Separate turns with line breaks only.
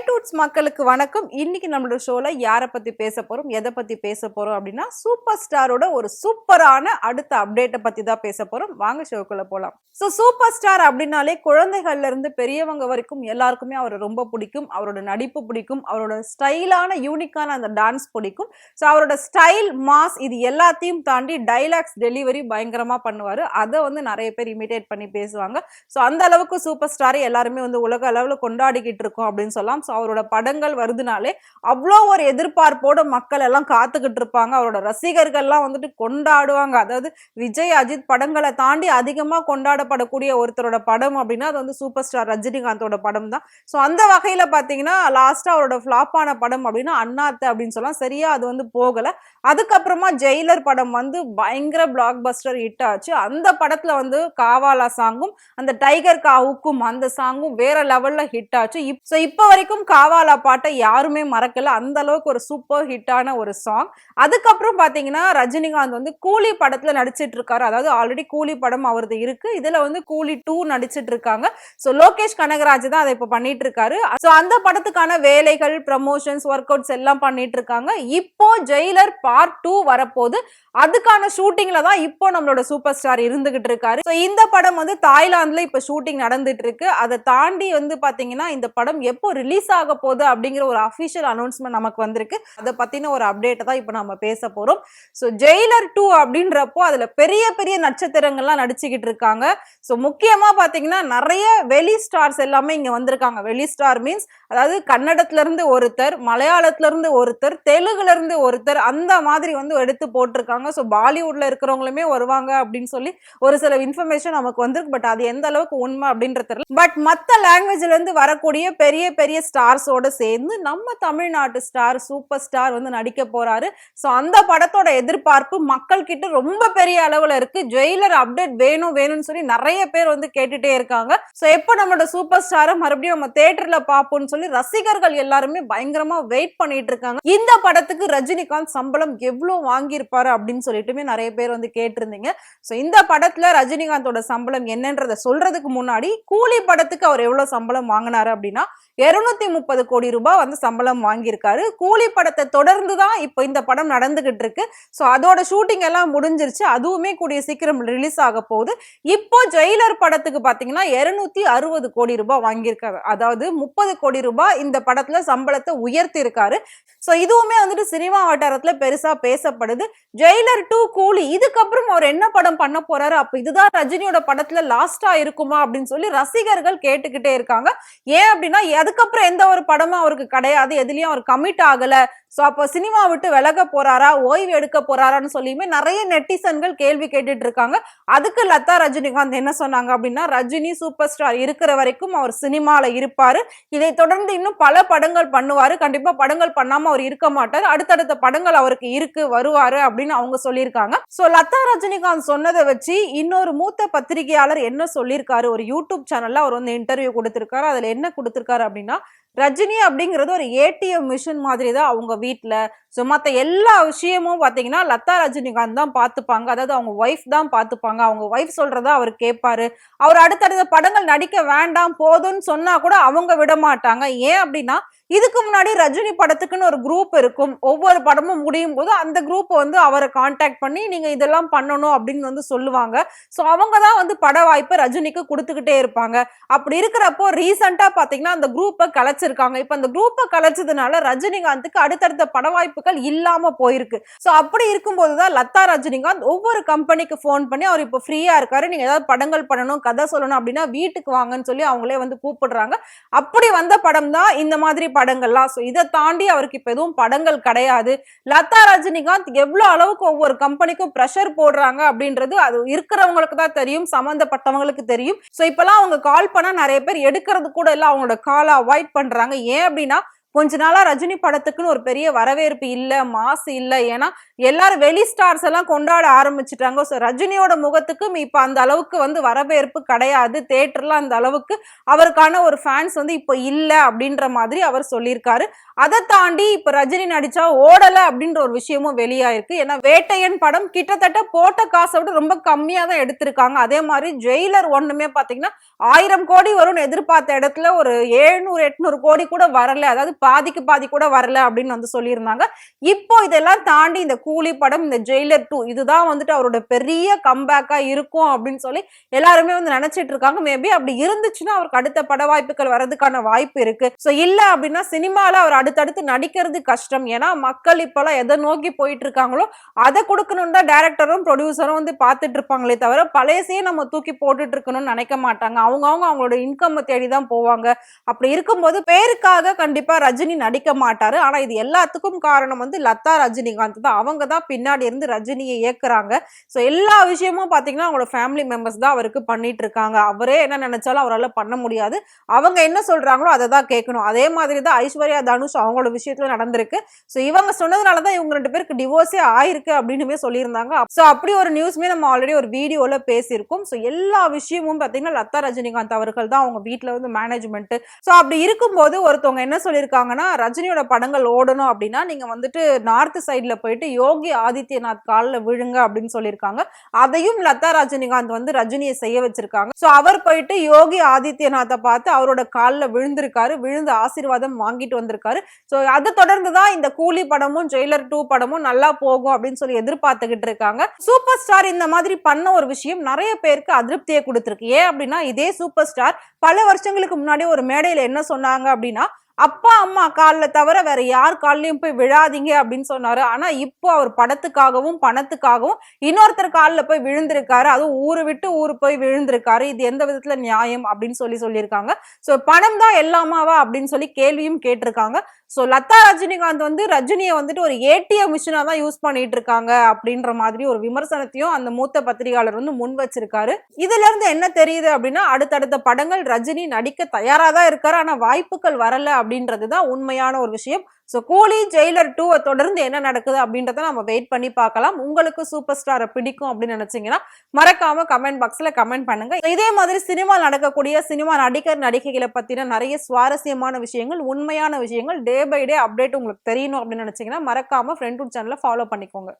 Dudes மக்களுக்கு வணக்கம். இன்னைக்கு நம்மளோட ஷோல யாரை பத்தி பேச போறோம், எதை பத்தி பேச போறோம் அப்படின்னா சூப்பர் ஸ்டாரோட ஒரு சூப்பரான அடுத்த அப்டேட்டை பத்தி தான் பேச போறோம். வாங்க ஷோக்குள்ள போலாம். சூப்பர் ஸ்டார் அப்படின்னாலே குழந்தைகள்ல இருந்து பெரியவங்க வரைக்கும் எல்லாருக்குமே அவரை ரொம்ப பிடிக்கும். அவரோட நடிப்பு பிடிக்கும், அவரோட ஸ்டைலான யூனிக்கான அந்த டான்ஸ் பிடிக்கும். அவரோட ஸ்டைல் மாஸ் இது எல்லாத்தையும் தாண்டி டைலாக்ஸ் டெலிவரி பயங்கரமா பண்ணுவாரு. அதை நிறைய பேர் இமிடேட் பண்ணி பேசுவாங்க. அந்த அளவுக்கு சூப்பர் ஸ்டாரை எல்லாருமே உலக அளவுல கொண்டாடிக்கிட்டு இருக்கோம் அப்படின்னு சொல்லலாம். அவரோட படங்கள் வருதுனாலே அவ்வளோ ஒரு எதிர்பார்ப்போட மக்கள் எல்லாம் காத்துக்கிட்டு இருப்பாங்க. அவரோட ரசிகர்கள்லாம் கொண்டாடுவாங்க. அதாவது விஜய் அஜித் படங்களை தாண்டி அதிகமா கொண்டாடப்படக்கூடிய ஒருத்தரோட படம் அப்படின்னா அது சூப்பர் ஸ்டார் ரஜினிகாந்தோட படம் தான். அந்த வகையில பாத்தீங்கன்னா லாஸ்டா அவரோட ஃபிளாப்பான படம் அப்படின்னா அண்ணாத்த அப்படின்னு சொல்லலாம். சரியா அது போகல. அதுக்கப்புறமா ஜெயிலர் படம் பயங்கர பிளாக் பஸ்டர் ஹிட் ஆச்சு. அந்த படத்துல காவாலா சாங்கும் அந்த டைகர் காவுக்கும் அந்த சாங்கும் வேற லெவல்ல ஹிட் ஆச்சு. இப்ப வரைக்கும் காவாலா பாட்டை யாருமே மறக்கல. அந்த அளவுக்கு ஒரு சூப்பர் ஹிட்டான ஒரு சாங். அதுக்கப்புறம் பாத்தீங்கன்னா ரஜினிகாந்த் கூலி படத்துல நடிச்சிட்டு இருக்காரு. அதாவது ஆல்ரெடி கூலி படம் அவரது இருக்கு. இதுல கூலி 2 நடிச்சிட்டு இருக்காங்க. லோகேஷ் கனகராஜ் தான் அதை இப்ப பண்ணிட்டு இருக்காரு. அந்த படத்துக்கான வேலைகள், ப்ரமோஷன்ஸ், ஒர்க் அவுட்ஸ் எல்லாம் பண்ணிட்டு இருக்காங்க. இப்போ ஜெயிலர் பார்ட் 2 வரப்போது. அதுக்கான ஷூட்டிங்ல தான் இப்போ நம்மளோட சூப்பர் ஸ்டார் இருந்துகிட்டு இருக்காரு. இந்த படம் தாய்லாந்துல இப்ப ஷூட்டிங் நடந்துட்டு இருக்கு. அதை தாண்டி பாத்தீங்கன்னா இந்த படம் எப்போ ரிலீஸ் ஆக போகுது அப்படிங்கிற ஒரு அபிஷியல் அனௌன்ஸ்மெண்ட் நமக்கு வந்திருக்கு. அதை பத்தின ஒரு அப்டேட்டை தான் இப்ப நம்ம பேச போறோம். ஜெயிலர் 2 அப்படின்றப்போ அதுல பெரிய பெரிய நட்சத்திரங்கள்லாம் நடிச்சுக்கிட்டு இருக்காங்க. முக்கியமா பாத்தீங்கன்னா நிறைய வெளி ஸ்டார்ஸ் எல்லாமே இங்க வந்திருக்காங்க. வெளி ஸ்டார் மீன்ஸ் அதாவது கன்னடத்துல இருந்து ஒருத்தர், மலையாளத்துல இருந்து ஒருத்தர், தெலுங்குல இருந்து ஒருத்தர், அந்த மாதிரி எடுத்து போட்டிருக்காங்க. பாலிவுட்ல இருக்கிறவங்களுமே வருவாங்க அப்படின்னு சொல்லி ஒரு சில இன்ஃபர்மேஷன் நமக்கு வந்திருக்கு. பட் அது எந்த அளவுக்கு உண்மை அப்படின்றது தெரியல. பட் மத்த லாங்குவேஜ்ல இருந்து வரக்கூடிய பெரிய பெரிய ஸ்டார்ஸோட சேர்ந்து நம்ம தமிழ்நாட்டு ஸ்டார் சூப்பர் ஸ்டார் நடிக்க போறாரு. அந்த படத்தோட எதிர்பார்ப்பு மக்கள் கிட்ட ரொம்ப பெரிய அளவுல இருக்கு. ஜெயிலர் அப்டேட் வேணும் வேணும்னு சொல்லி நிறைய பேர் கேட்டுட்டே இருக்காங்க. எப்ப நம்மளோட சூப்பர் ஸ்டாரை மறுபடியும் நம்ம தியேட்டர்ல பாப்போம்னு சொல்லி ரசிகர்கள் எல்லாருமே பயங்கரமா வெயிட் பண்ணிட்டு இருக்காங்க. இந்த படத்துக்கு ரஜினிகாந்த் சம்பளம் எவ்வளவு வாங்கியிருப்பாரு அப்படின்னு சொல்லிட்டுமே நிறைய பேர் கேட்டிருந்தீங்க. இந்த படத்துல ரஜினிகாந்தோட சம்பளம் என்னன்றத சொல்றதுக்கு முன்னாடி கூலி படத்துக்கு அவர் எவ்வளவு சம்பளம் வாங்கினாரு அப்படின்னா 230 கோடி ரூபாய் சம்பளம் வாங்கியிருக்காரு. கூலி படத்தை தொடர்ந்துதான் இப்ப இந்த படம் நடந்துகிட்டு இருக்கு. அதோட ஷூட்டிங் எல்லாம் முடிஞ்சிருச்சு. அதுவுமே கூடிய சீக்கிரம் ரிலீஸ் ஆக போகுது. இப்போ ஜெயிலர் படத்துக்கு பாத்தீங்கன்னா 260 கோடி ரூபாய் வாங்கியிருக்காரு. அதாவது 30 கோடி ரூபாய் இந்த படத்துல சம்பளத்தை உயர்த்தி இருக்காரு. இதுவுமே சினிமா வட்டாரத்துல பெருசா பேசப்படுது. ஜெயிலர் 2 கூலி இதுக்கப்புறம் அவர் என்ன படம் பண்ண போறாரு, அப்ப இதுதான் ரஜினியோட படத்துல லாஸ்டா இருக்குமா அப்படின்னு சொல்லி ரசிகர்கள் கேட்டுக்கிட்டே இருக்காங்க. ஏன் அப்படின்னா அதுக்கப்புறம் எந்த ஒரு படமும் அவருக்கு கிடையாது. எதுலயும் அவர் கமிட் ஆகல. அப்ப சினிமா விட்டு விலக போறாரா, ஓய்வு எடுக்க போறாரான்னு சொல்லியுமே நிறைய நெட்டிசன்கள் கேள்வி கேட்டுட்டு இருக்காங்க. அதுக்கு லதா ரஜினிகாந்த் என்ன சொன்னாங்க அப்படின்னா, ரஜினி சூப்பர் ஸ்டார் இருக்கிற வரைக்கும் அவர் சினிமால இருப்பாரு. இதை தொடர்ந்து இன்னும் பல படங்கள் பண்ணுவாரு. கண்டிப்பா படங்கள் பண்ணாம அவர் இருக்க மாட்டாரு. அடுத்தடுத்த படங்கள் அவருக்கு இருக்கு, வருவாரு அப்படின்னு அவங்க சொல்லியிருக்காங்க. லதா ரஜினிகாந்த் சொன்னதை வச்சு இன்னொரு மூத்த பத்திரிகையாளர் என்ன சொல்லியிருக்காரு, ஒரு யூடியூப் சேனல்ல அவர் இன்டர்வியூ கொடுத்திருக்காரு. அதுல என்ன கொடுத்திருக்காரு அப்படின்னா, ரஜினி அப்படிங்கிறது ஒரு ஏடிஎம் மிஷின் மாதிரி தான் அவங்க வீட்டுல. மத்த எல்லா விஷயமும் பாத்தீங்கன்னா லதா ரஜினிகாந்த் தான் பாத்துப்பாங்க. அதாவது அவங்க ஒய்ஃப் தான் பாத்துப்பாங்க. அவங்க ஒய்ஃப் சொல்றதா அவர் கேட்பாரு. அவர் அடுத்தடுத்த படங்கள் நடிக்க வேண்டாம் போதும்னு சொன்னா கூட அவங்க விட மாட்டாங்க. ஏன் அப்படின்னா இதுக்கு முன்னாடி ரஜினி படத்துக்குன்னு ஒரு குரூப் இருக்கும். ஒவ்வொரு படமும் முடியும் போது அந்த குரூப் அவரை கான்டாக்ட் பண்ணி நீங்க இதெல்லாம் பண்ணணும் அப்படின்னு சொல்லுவாங்க. அவங்க தான் பட வாய்ப்பை ரஜினிக்கு கொடுத்துக்கிட்டே இருப்பாங்க. அப்படி இருக்கிறப்போ ரீசெண்டா பாத்தீங்கன்னா அந்த குரூப்பை கலைச்சிருக்காங்க. இப்ப அந்த குரூப்பை கலைச்சதுனால ரஜினிகாந்துக்கு அடுத்தடுத்த பட வாய்ப்புகள் இல்லாம போயிருக்கு. அப்படி இருக்கும்போதுதான் லதா ரஜினிகாந்த் ஒவ்வொரு கம்பெனிக்கு போன் பண்ணி அவர் இப்ப ஃப்ரீயா இருக்காரு, நீங்க ஏதாவது படங்கள் பண்ணணும், கதை சொல்லணும் அப்படின்னா வீட்டுக்கு வாங்கன்னு சொல்லி அவங்களே கூப்பிடுறாங்க. அப்படி வந்த படம் தான் இந்த மாதிரி படங்கள்லாம். இதை தாண்டி அவருக்கு இப்ப எதுவும் படங்கள் கிடையாது. லதா ரஜினிகாந்த் எவ்வளவு அளவுக்கு ஒவ்வொரு கம்பெனிக்கும் பிரஷர் போடுறாங்க அப்படின்றது அது இருக்கிறவங்களுக்கு தான் தெரியும், சம்பந்தப்பட்டவங்களுக்கு தெரியும். இப்பெல்லாம் அவங்க கால் பண்ணா நிறைய பேர் எடுக்கிறது கூட இல்ல, அவங்களோட காலை அவாய்ட் பண்றாங்க. ஏன் அப்படின்னா கொஞ்ச நாளா ரஜினி படத்துக்குன்னு ஒரு பெரிய வரவேற்பு இல்ல, மாசு இல்ல. ஏன்னா எல்லாரும் வெளி ஸ்டார்ஸ் எல்லாம் கொண்டாட ஆரம்பிச்சுட்டாங்க. சோ ரஜினியோட முகத்துக்கும் இப்ப அந்த அளவுக்கு வந்து வரவேற்பு கிடையாது. தியேட்டர்ல அந்த அளவுக்கு அவருக்கான ஒரு ஃபேன்ஸ் வந்து இப்ப இல்ல அப்படின்ற மாதிரி அவர் சொல்லியிருக்காரு. அதை தாண்டி இப்ப ரஜினி நடிச்சா ஓடல அப்படின்ற ஒரு விஷயமும் வெளியாயிருக்கு. ஏன்னா வேட்டையன் படம் கிட்டத்தட்ட போட்ட காசை விட ரொம்ப கம்மியா தான் எடுத்திருக்காங்க. அதே மாதிரி ஜெயிலர் ஒண்ணுமே பாத்தீங்கன்னா 1000 கோடி வரும்னு எதிர்பார்த்த இடத்துல ஒரு 700 800 கோடி கூட வரல. அதாவது பாதிக்கு பாதி கூட வரல அப்படின்னு வந்து சொல்லியிருந்தாங்க. இப்போ இதெல்லாம் தாண்டி இந்த கூலி படம், இந்த ஜெயிலர் 2 இதுதான் வந்துட்டு அவரோட பெரிய கம்பேக்கா இருக்கும் அப்படின்னு சொல்லி எல்லாருமே வந்து நினைச்சிட்டு இருக்காங்க. மேபி அப்படி இருந்துச்சுன்னா அவருக்கு அடுத்த பட வாய்ப்புகள் வர்றதுக்கான வாய்ப்பு இருக்கு. சோ இல்ல அப்படின்னா சினிமால அவர் அடுத்தடுத்து நடிக்கிறது கஷ்டம். ஏன்னா மக்கள் இப்பெல்லாம் எதை நோக்கி போயிட்டு இருக்காங்களோ அதை கொடுக்கணும் தான் டைரக்டரும் ப்ரொடியூசரும் வந்து பார்த்துட்டு இருப்பாங்களே தவிர பழையசையே நம்ம தூக்கி போட்டுட்டு இருக்கணும்னு நினைக்க மாட்டாங்க. அவங்கவுங்க அவங்களோட இன்கம் தேடி தான் போவாங்க. அப்படி இருக்கும்போது பேருக்காக கண்டிப்பா ரஜினி நடிக்க மாட்டாரு. ஆனா இது எல்லாத்துக்கும் காரணம் வந்து லதா ரஜினிகாந்த் தான். அவங்க தான் பின்னாடி இருந்து ரஜினியை இயக்குறாங்க. சோ எல்லா விஷயமும் பாத்தீங்கன்னா அவங்களோட ஃபேமிலி மெம்பர்ஸ் தான் அவருக்கு பண்ணிட்டு இருக்காங்க. அவரே என்ன நினைச்சாலும் அவரால் பண்ண முடியாது. அவங்க என்ன சொல்றாங்களோ அதை தான் கேட்கணும். அதே மாதிரி தான் ஐஸ்வர்யா தனுஷ் அவங்களோட விஷயத்துல நடந்திருக்கு. சோ இவங்க சொன்னதுனாலதான் இவங்க 2 பேருக்கு டிவோர்ஸே ஆயிருக்கு அப்படின்னு சொல்லியிருந்தாங்க. சோ அப்படி ஒரு நியூஸ்மே நம்ம ஆல்ரெடி ஒரு வீடியோல பேசியிருக்கோம். சோ எல்லா விஷயமும் பாத்தீங்கன்னா லதா ரஜினிகாந்த் அவர்கள் தான் அவங்க வீட்டுல வந்து மேனேஜ்மெண்ட். சோ அப்படி இருக்கும்போது ஒருத்தவங்க என்ன சொல்லியிருக்காங்கன்னா ரஜினியோட படங்கள் ஓடணும் அப்படின்னா நீங்க வந்துட்டு நார்த் சைட்ல போயிட்டு யோகி ஆதித்யநாத் காலில் விழுங்க அப்படின்னு சொல்லியிருக்காங்க. அதையும் லதா ரஜினிகாந்த் வந்து ரஜினியை செய்ய வச்சிருக்காங்க. சோ அவர் போயிட்டு யோகி ஆதித்யநாத்தை பார்த்து அவரோட காலில் விழுந்திருக்காரு. விழுந்து ஆசீர்வாதம் வாங்கிட்டு வந்திருக்காரு. சோ அதை தொடர்ந்துதான் இந்த கூலி படமும் ஜெயிலர் 2 படமும் நல்லா போகும் அப்படின்னு சொல்லி எதிர்பார்த்துக்கிட்டு இருக்காங்க. சூப்பர் ஸ்டார் இந்த மாதிரி பண்ண ஒரு விஷயம் நிறைய பேருக்கு அதிருப்தியை கொடுத்திருக்கு. ஏன் அப்படின்னா இதே சூப்பர் ஸ்டார் பல வருஷங்களுக்கு முன்னாடி ஒரு மேடையில என்ன சொன்னாங்க அப்படின்னா அப்பா அம்மா காலில் தவிர வேற யார் காலிலையும் போய் விழாதீங்க அப்படின்னு சொன்னாரு. ஆனா இப்போ அவர் படத்துக்காகவும் பணத்துக்காகவும் இன்னொருத்தர் காலில் போய் விழுந்திருக்காரு. அதுவும் ஊரு விட்டு ஊரு போய் விழுந்திருக்காரு. இது எந்த விதத்துல நியாயம் அப்படின்னு சொல்லியிருக்காங்க. சோ பணம் தான் எல்லாமாவா அப்படின்னு சொல்லி கேள்வியும் கேட்டிருக்காங்க. சோ லதா ரஜினிகாந்த் வந்து ரஜினியை வந்துட்டு ஒரு ஏடிஎம் மிஷினா தான் யூஸ் பண்ணிட்டு இருக்காங்க அப்படின்ற மாதிரி ஒரு விமர்சனத்தையும் அந்த மூத்த பத்திரிகையாளர் வந்து முன் வச்சிருக்காரு. இதுல இருந்து என்ன தெரியுது அப்படின்னா அடுத்தடுத்த படங்கள் ரஜினி நடிக்க தயாரா தான் இருக்காரு. ஆனா வாய்ப்புகள் வரல அப்படின்றதுதான் உண்மையான ஒரு விஷயம். சோ கூலி ஜெயிலர் 2 தொடர்ந்து என்ன நடக்குது அப்படின்றத நம்ம வெயிட் பண்ணி பார்க்கலாம். உங்களுக்கு சூப்பர் ஸ்டாரை பிடிக்கும் அப்படின்னு நினைச்சீங்கன்னா மறக்காம கமெண்ட் பாக்ஸ்ல கமெண்ட் பண்ணுங்க. இதே மாதிரி சினிமா நடக்கக்கூடிய சினிமா நடிகர் நடிகைகளை பத்தின நிறைய சுவாரஸ்யமான விஷயங்கள், உண்மையான விஷயங்கள் டே பை டே அப்டேட் உங்களுக்கு தெரியணும் அப்படின்னு நினைச்சீங்கன்னா மறக்காம ஃப்ரெண்ட் சேனலை ஃபாலோ பண்ணிக்கோங்க.